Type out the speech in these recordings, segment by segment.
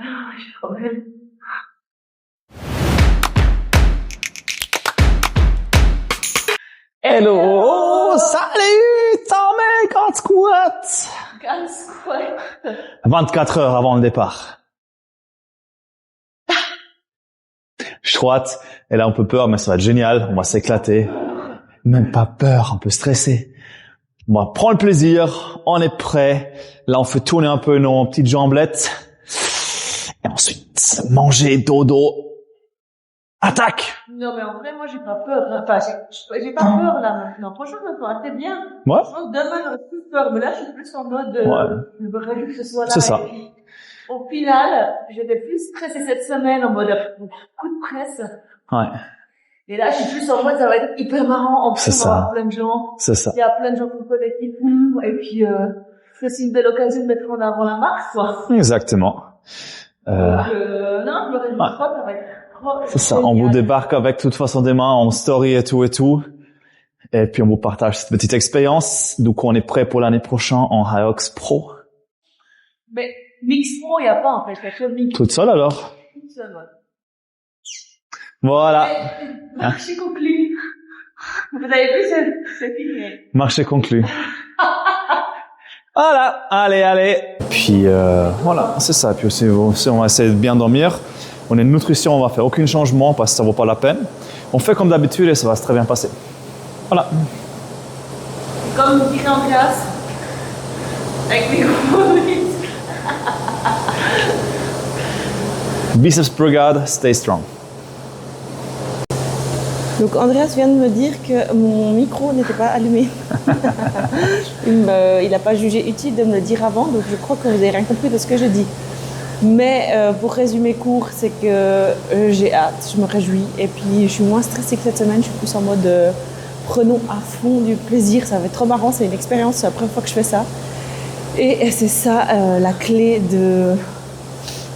Je crois même. Hello! Salut! Tommy, quand squat! Ganz squat. 24 heures avant le départ. Je troite, elle a un peu peur, mais ça va être génial, on va s'éclater. Même pas peur, un peu stressé. On va prendre le plaisir, on est prêt. Là, on fait tourner un peu nos petites jambelettes. Et ensuite, manger, dodo. Attaque! Non, mais en vrai, moi, j'ai pas peur. Enfin, j'ai pas peur, là, maintenant. Franchement, ça me fait assez bien. Ouais. Je pense que demain, j'aurais plus peur. Mais là, je suis plus en mode, je veux rien que ce soit là. C'est ça. Et puis, au final, j'étais plus stressée cette semaine, en mode, coup de presse. Ouais. Et là, je suis plus en mode, ça va être hyper marrant. En plus, on va avoir plein de gens. C'est ça. Il y a plein de gens qu'on connaît qui font. Et puis, c'est aussi une belle occasion de mettre en avant la marque, quoi. Exactement. Donc, non, je me réjouis trop, ça va être trop C'est ça, génial. on vous débarque avec de toute façon des mains en story et tout. Et puis on vous partage cette petite expérience. Donc on est prêt pour l'année prochaine en Hyox Pro. Mais Mix Pro, il n'y a pas en fait, il y a que Mix. Toute seule alors? Toute seule, ouais. Voilà. Marché conclu. Vous avez vu, c'est fini. Marché conclu. Voilà, allez. Puis voilà, c'est ça. Puis aussi, on va essayer de bien dormir. On est nutrition, on va faire aucun changement parce que ça vaut pas la peine. On fait comme d'habitude et ça va très bien passer. Voilà. Comme vous direz en classe, avec mes gros Biceps brigade, stay strong. Donc Andreas vient de me dire que mon micro n'était pas allumé. Il n'a pas jugé utile de me le dire avant, donc je crois que vous n'avez rien compris de ce que je dis. Mais pour résumer court, c'est que j'ai hâte, je me réjouis. Et puis je suis moins stressée que cette semaine, je suis plus en mode prenons à fond du plaisir, ça va être trop marrant, c'est une expérience, c'est la première fois que je fais ça. Et c'est ça la clé de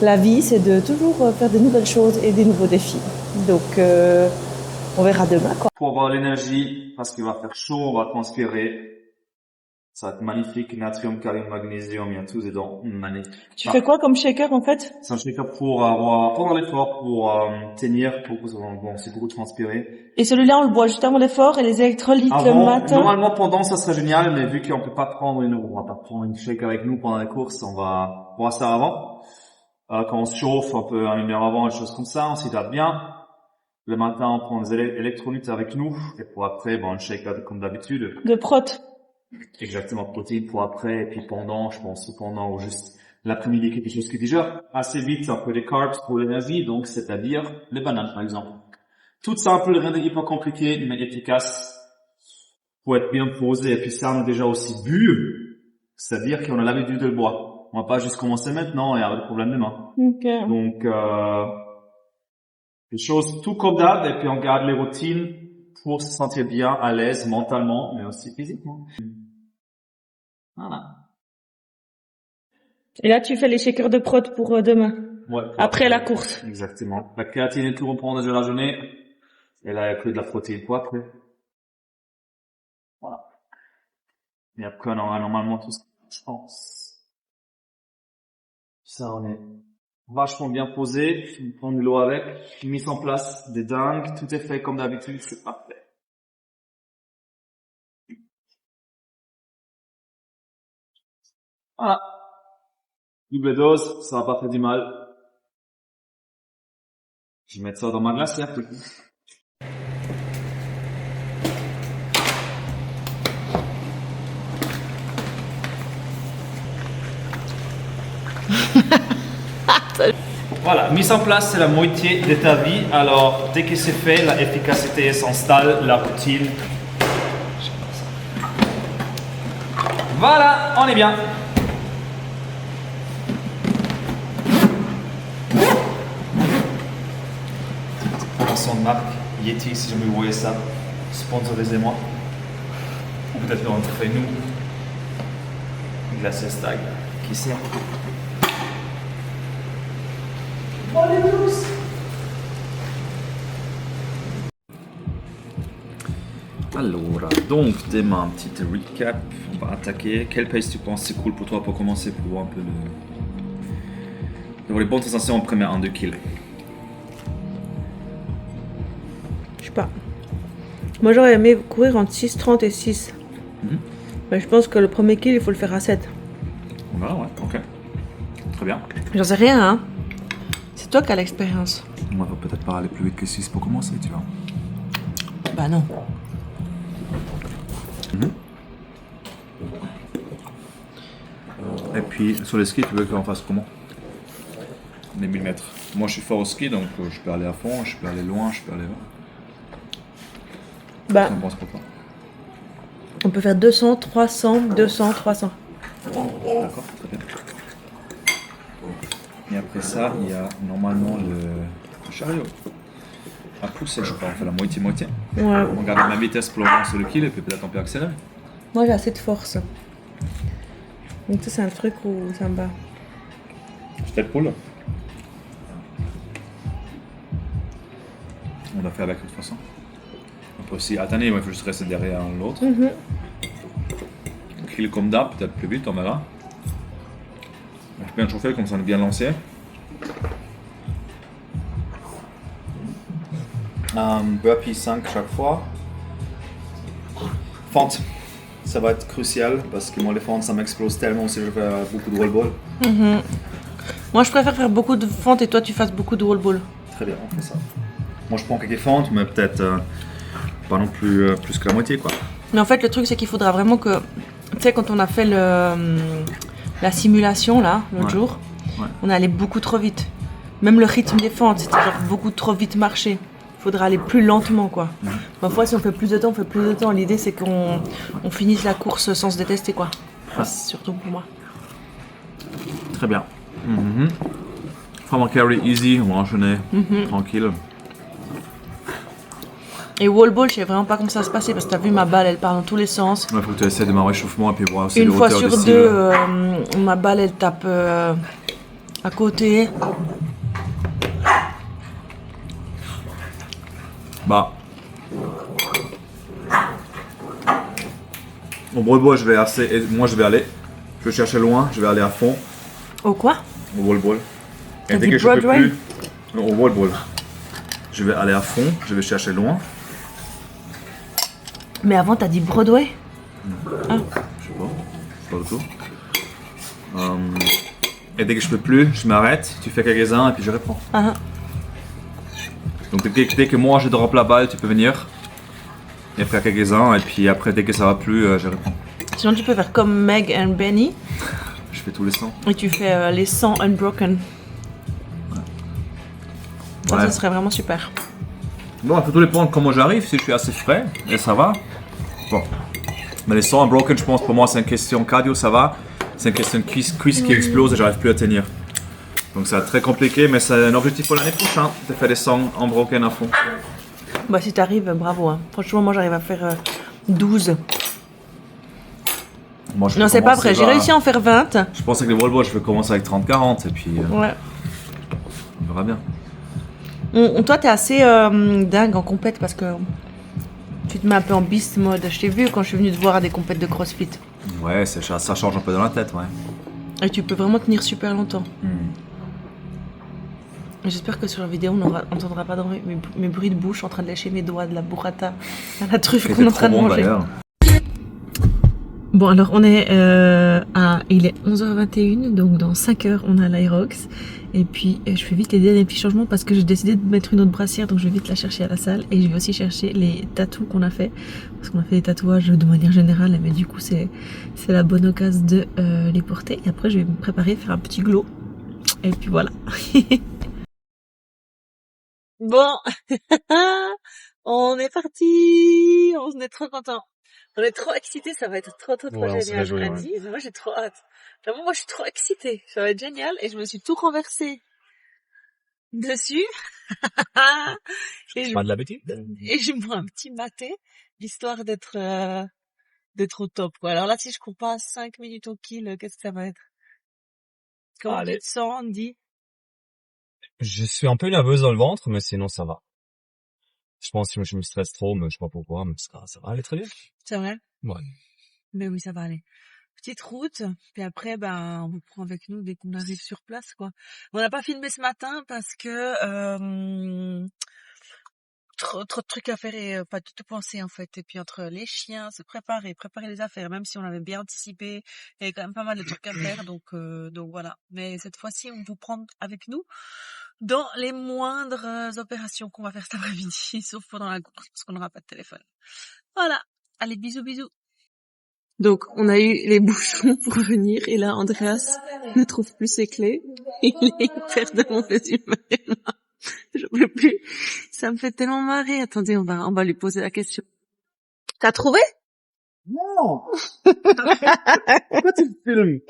la vie, c'est de toujours faire de nouvelles choses et des nouveaux défis. Donc on verra demain, quoi. Pour avoir l'énergie, parce qu'il va faire chaud, on va transpirer. Ça va être magnifique. Natrium, kalium, magnésium, il y a tout dedans. Magnifique. Tu fais quoi comme shaker en fait? C'est un shaker pour avoir, pendant l'effort, pour tenir, pour que c'est beaucoup transpirer. Et celui-là, on le boit juste avant l'effort et les électrolytes le matin? Normalement, pendant, ça serait génial, mais vu qu'on peut pas prendre on va pas prendre une shaker avec nous pendant la course, on va boire ça avant. Quand on se chauffe, un peu une heure avant, des choses comme ça, on s'hydrate bien. Le matin, on prend des électrolytes avec nous, et pour après, un shaker comme d'habitude. De prot. Exactement, protéines pour après, et puis pendant, je pense, pendant ou juste l'après-midi, quelque chose qui digère assez vite, un peu des carbs pour l'énergie, donc c'est-à-dire les bananes, par exemple. Tout simple, rien de hyper compliqué, mais efficace pour être bien posé, et puis ça, on a déjà aussi bu, c'est-à-dire qu'on a l'habitude de le boire. On va pas juste commencer maintenant et avoir des problèmes demain. Okay. Donc, des choses tout comme d'hab, et puis on garde les routines pour se sentir bien, à l'aise, mentalement, mais aussi physiquement. Voilà. Et là, tu fais les shakers de prot pour demain. Ouais. Après la course. Exactement. La créatine et tout reprend déjà la journée. Et là, il n'y a que de la protéine pour après. Voilà. Et après, on aura normalement tout ça, je pense. Ça, on est vachement bien posé. On prend de l'eau avec. Mise en place des dingues. Tout est fait comme d'habitude. C'est parfait. Voilà. Double dose. Ça va pas faire du mal. Je vais mettre ça dans ma glacière, du coup. Voilà, mise en place, c'est la moitié de ta vie. Alors, dès que c'est fait, la efficacité s'installe, la routine. Voilà, on est bien. Attention de marque, Yeti, si jamais vous voyez ça, sponsorisez-moi. Peut-être on fait nous. Glacier Stag, qui sert. Allora, donc demain, un petit recap, on va attaquer. Quel pace tu penses c'est cool pour toi pour commencer, pour voir un peu Pour les bonnes sensations, on prémet 1-2 kills. Je sais pas. Moi, j'aurais aimé courir entre 6,30 et 6. Mais je pense que le premier kill, il faut le faire à 7. On verra, ouais, ok. Très bien. J'en sais rien, hein. C'est toi qui as l'expérience. On va peut-être pas aller plus vite que 6 pour commencer, tu vois. Bah non. Et puis, sur les skis, tu veux qu'on fasse comment? Les 1000 mètres. Moi, je suis fort au ski, donc je peux aller à fond, je peux aller loin, je peux aller loin. Bah, On pense pour toi. on peut faire 200, 300, 200, 300. D'accord, très bien. Et après ça, il y a normalement le chariot. À pousser, je crois. On fait la moitié-moitié. Ouais. On garde la même vitesse pour le lancer le kill et puis peut-être on peut accélérer. Moi, j'ai assez de force. Donc ça, c'est un truc où ça me bat. Step pull. On l'a fait avec de toute façon. On peut aussi attendre, il faut juste rester derrière l'autre. Kill comme d'hab, peut-être plus vite, on verra. Je peux bien chauffer comme ça on est bien lancé. Burpee 5 chaque fois. Fente, ça va être crucial parce que moi les fentes ça m'explose tellement si je fais beaucoup de roll ball. Moi, je préfère faire beaucoup de fentes et toi, tu fasses beaucoup de roll ball. Très bien, on fait ça. Moi je prends quelques fentes, mais peut-être pas non plus plus que la moitié quoi. Mais en fait, le truc, c'est qu'il faudra vraiment que... Tu sais, quand on a fait la simulation, là, l'autre jour, on allait beaucoup trop vite. Même le rythme des fentes, c'était genre beaucoup trop vite marcher. Il faudra aller plus lentement, quoi. Parfois, si on fait plus de temps, on fait plus de temps. L'idée, c'est qu'on finisse la course sans se détester, quoi. Enfin, surtout pour moi. Très bien. Vraiment carry easy, on va enchaîner tranquille. Et wall ball, je sais vraiment pas comment ça va se passer parce que t'as vu ma balle, elle part dans tous les sens. Il faut que tu essaies de ma réchauffement et puis voir aussi Une les fois hauteurs sur des deux, cibles. ma balle, elle tape à côté. Bah. Au wall ball, je vais aller. Je vais chercher loin, je vais aller à fond Au quoi? au wall ball. T'as Et dès dit que je peux Broadway? plus, non, au wall ball, je vais aller à fond, je vais chercher loin. Mais avant, t'as dit Broadway? Je sais pas du tout. Et dès que je peux plus, je m'arrête, tu fais quelques-uns et puis je reprends. Donc dès que moi je drop la balle, tu peux venir. Et faire quelques-uns et puis après dès que ça va plus, je reprends. Sinon, tu peux faire comme Meg and Benny Je fais tous les 100. et tu fais les 100 unbroken. Ça, Ouais. ça serait vraiment super. Bon, il faut tout dépendre comment j'arrive, si je suis assez frais, et ça va. Bon. Mais les 100 unbroken, je pense, pour moi, c'est une question cardio, ça va. C'est une question de cuisse qui explose et j'arrive plus à tenir. Donc ça va être très compliqué, mais c'est un objectif pour l'année prochaine, de faire des 100 unbroken à fond. Bah, si t'arrives, bravo. Hein. Franchement, moi, j'arrive à faire 12. Moi, je Non, peux c'est pas commencer vrai. J'ai là. réussi à en faire 20. Je pense que les wall ball, je vais commencer avec 30-40 et puis Ouais. on verra bien. Toi, t'es assez dingue en compète parce que tu te mets un peu en beast mode. Je t'ai vu quand je suis venue te voir à des compètes de crossfit. Ouais, ça change un peu dans la tête, ouais. Et tu peux vraiment tenir super longtemps. J'espère que sur la vidéo, on n'entendra pas mes bruits de bouche en train de lâcher mes doigts de la burrata, à la truffe qu'on est en train de manger. Bon, alors on est il est 11h21, donc dans 5 heures, on a l'Aerox. Et puis, je fais vite les derniers petits changements parce que j'ai décidé de mettre une autre brassière, donc je vais vite la chercher à la salle. Et je vais aussi chercher les tatous qu'on a fait, parce qu'on a fait des tatouages de manière générale, mais du coup, c'est la bonne occasion de les porter. Et après, je vais me préparer à faire un petit glow. Et puis voilà. Bon, on est parti, on est trop contents. On est trop excités, ça va être trop génial. Moi j'ai trop hâte. Vraiment, moi je suis trop excitée, ça va être génial. Et je me suis tout renversé dessus. Et Pas de l'appétit? je bois un petit maté, histoire d'être au top, quoi. Alors là, si je cours pas 5 minutes au kill, qu'est-ce que ça va être? Comment tu te sens, Andy? Je suis un peu nerveuse dans le ventre, mais sinon ça va. Je pense que je me stresse trop, mais je sais pas pourquoi, mais ça va aller très bien. C'est vrai? Ouais. Mais oui, ça va aller. petite route, puis après, ben, on vous prend avec nous dès qu'on arrive sur place, quoi. On n'a pas filmé ce matin parce que trop de trucs à faire et pas du tout penser en fait. Et puis entre les chiens, se préparer les affaires, même si on avait bien anticipé, il y avait quand même pas mal de trucs à faire, donc voilà. Mais cette fois-ci, on vous prend avec nous dans les moindres opérations qu'on va faire cet après-midi, sauf pendant la course parce qu'on n'aura pas de téléphone. Voilà. Allez, bisous, bisous. Donc, on a eu les bouchons pour venir, et là, Andreas ne trouve plus ses clés. Il est hyper demandé du mal. Je peux plus. Ça me fait tellement marrer. Attendez, on va lui poser la question. T'as trouvé? Non. Pourquoi tu me filmes?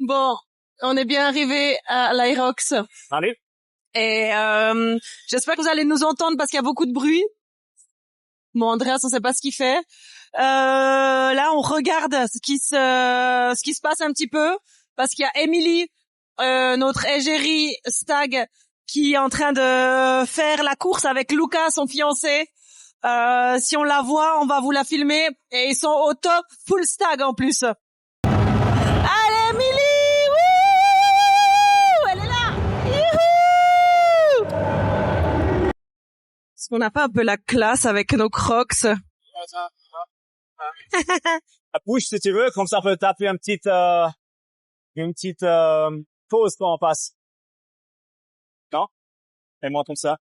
Bon, on est bien arrivé à l'Aerox. Allez. Et j'espère que vous allez nous entendre parce qu'il y a beaucoup de bruit. Bon, Andreas, on sait pas ce qu'il fait. Là, on regarde ce qui se passe un petit peu parce qu'il y a Emily, notre égérie stag, qui est en train de faire la course avec Lucas, son fiancé. Si on la voit, on va vous la filmer. Et ils sont au top, full stag en plus. Allez, Emily! Wouh! Elle est là! Youhou! Est-ce qu'on n'a pas un peu la classe avec nos crocs? La bouche, si tu veux, comme ça on peut taper une petite pause quand on passe. Non? Fais-moi comme ça.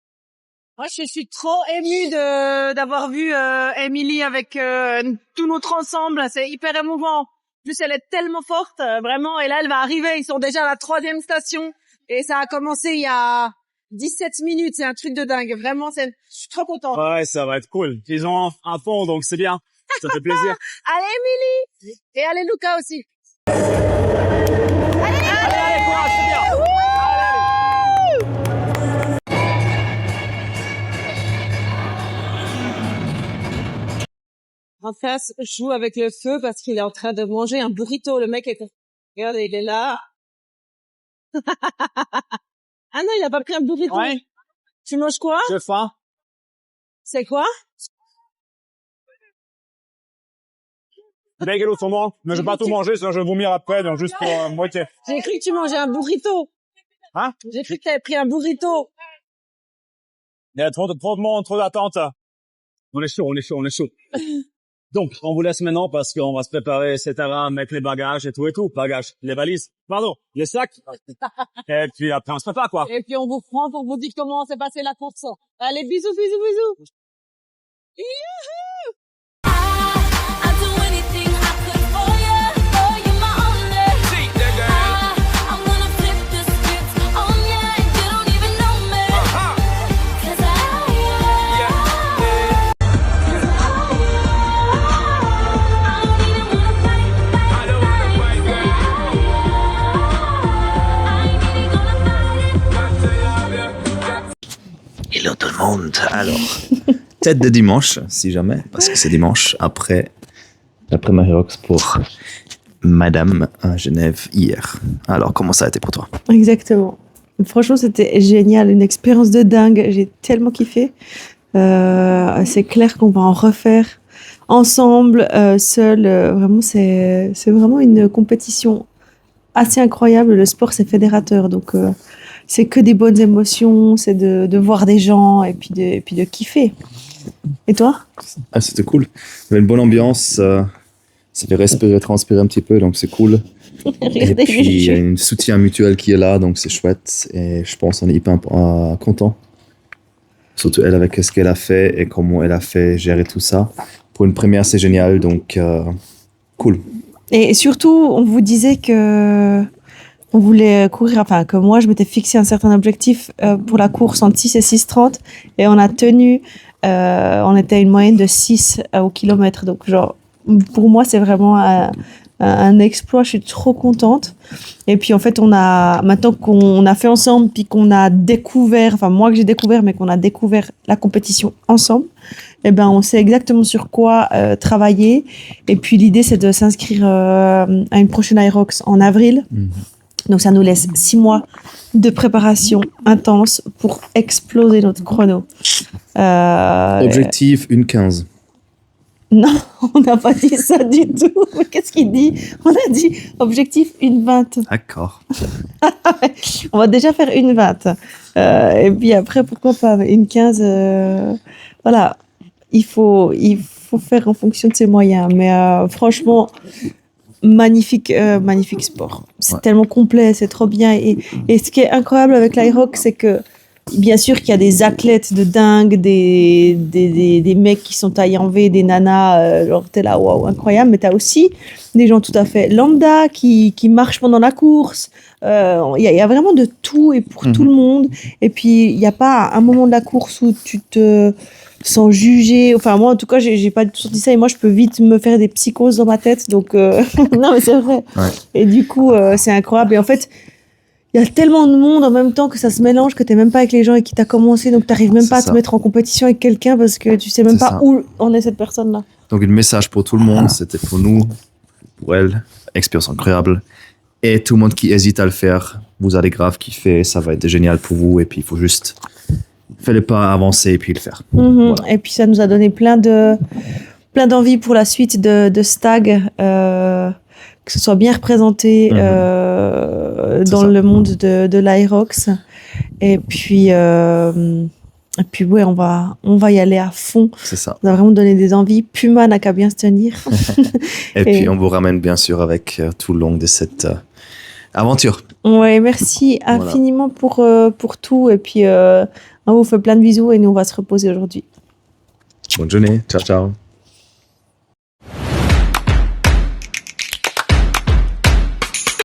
Moi, je suis trop émue d'avoir vu Emily avec tout notre ensemble. C'est hyper émouvant. En plus, elle est tellement forte, vraiment. Et là, elle va arriver. Ils sont déjà à la 3e station. Et ça a commencé il y a 17 minutes. C'est un truc de dingue. Vraiment, je suis trop contente. Ouais, ça va être cool. Ils ont un fond, donc c'est bien. Ça fait plaisir. Allez, Emily! Et allez, Lucas aussi. Allez, courage, c'est bien. Andreas joue avec le feu parce qu'il est en train de manger un burrito. Le mec regarde, il est là. Ah non, il a pas pris un burrito. Ouais. Tu manges quoi? J'ai faim. C'est quoi? Bagel au saumon. Mais je vais pas tout manger, sinon je vais vomir après, donc juste pour moitié. J'ai cru que tu mangeais un burrito. Hein? J'ai cru que tu avais pris un burrito. Il y a trop de monde, trop d'attente. On est chaud. Donc, on vous laisse maintenant parce qu'on va se préparer, etc., mettre les bagages et tout. Bagages, les valises, pardon, les sacs. Et puis après, on se prépare, quoi. Et puis on vous prend pour vous dire comment s'est passée la course. Allez, bisous. Youhou! I'd do anything I could for you. Oh, you're my only. I'm gonna flip the script on you, and you don't even know me. 'Cause I Hello tout le monde. Alors, tête de dimanche, si jamais, parce que c'est dimanche après Marirox pour Madame à Genève hier. Alors, comment ça a été pour toi? Exactement. Franchement, c'était génial, une expérience de dingue. J'ai tellement kiffé. C'est clair qu'on va en refaire ensemble, seul. Vraiment, c'est vraiment une compétition assez incroyable. Le sport, c'est fédérateur, donc c'est que des bonnes émotions, c'est de voir des gens et puis de kiffer. Et toi? Ah, c'était cool. Il y avait une bonne ambiance. Ça fait respirer, transpirer un petit peu, donc c'est cool. Et puis, il y a un soutien mutuel qui est là, donc c'est chouette. Et je pense qu'on est hyper content. Surtout elle avec ce qu'elle a fait et comment elle a fait gérer tout ça. Pour une première, c'est génial, donc cool. Et surtout, on vous disait que on voulait courir, enfin que moi je m'étais fixé un certain objectif pour la course entre 6 et 6,30 et on a tenu, on était à une moyenne de 6 au kilomètre. Donc genre, pour moi c'est vraiment un exploit, je suis trop contente. Et puis en fait maintenant qu'on a fait ensemble, puis qu'on a découvert, enfin moi que j'ai découvert, mais qu'on a découvert la compétition ensemble, eh ben on sait exactement sur quoi travailler. Et puis l'idée c'est de s'inscrire à une prochaine Aerox en avril. Donc ça nous laisse 6 mois de préparation intense pour exploser notre chrono. Objectif 1,15. Non, on n'a pas dit ça du tout. Mais qu'est-ce qu'il dit? On a dit objectif 1,20. D'accord. On va déjà faire 1,20. Et puis après, pourquoi pas 1,15. Voilà, il faut faire en fonction de ses moyens. Mais franchement, magnifique sport. C'est tellement complet, c'est trop bien. Et ce qui est incroyable avec l'Irox, c'est que bien sûr qu'il y a des athlètes de dingue, des mecs qui sont taillés en V, des nanas, genre t'es là, waouh, incroyable, mais t'as aussi des gens tout à fait lambda qui marchent pendant la course. Il y a vraiment de tout et pour tout le monde. Et puis, il n'y a pas un moment de la course où tu te sens jugé. Enfin, moi, en tout cas, j'ai pas du tout senti ça. Et moi, je peux vite me faire des psychoses dans ma tête. Donc, non, mais c'est vrai. Ouais. Et du coup, c'est incroyable. Et en fait, il y a tellement de monde en même temps que ça se mélange que tu n'es même pas avec les gens avec qui tu as commencé. Donc, tu n'arrives même C'est pas à ça. te mettre en compétition avec quelqu'un parce que tu sais même C'est pas ça. où en est cette personne-là. Donc, un message pour tout le monde, c'était pour nous, pour elle, expérience incroyable. Et tout le monde qui hésite à le faire, vous allez grave kiffer, ça va être génial pour vous. Et puis, il faut juste faire le pas, avancer et puis le faire. Mhm. Et puis, ça nous a donné plein d'envie pour la suite de Stag, que ce soit bien représenté C'est dans ça. le monde de l'Irox. Et puis ouais, on va y aller à fond. C'est ça. On a vraiment donné des envies. Puma n'a qu'à bien se tenir. Et puis, on vous ramène bien sûr avec tout le long de cette aventure. Ouais, merci Voilà. infiniment pour tout. Et puis, on vous fait plein de bisous et nous, on va se reposer aujourd'hui. Bonne journée. Ciao, ciao.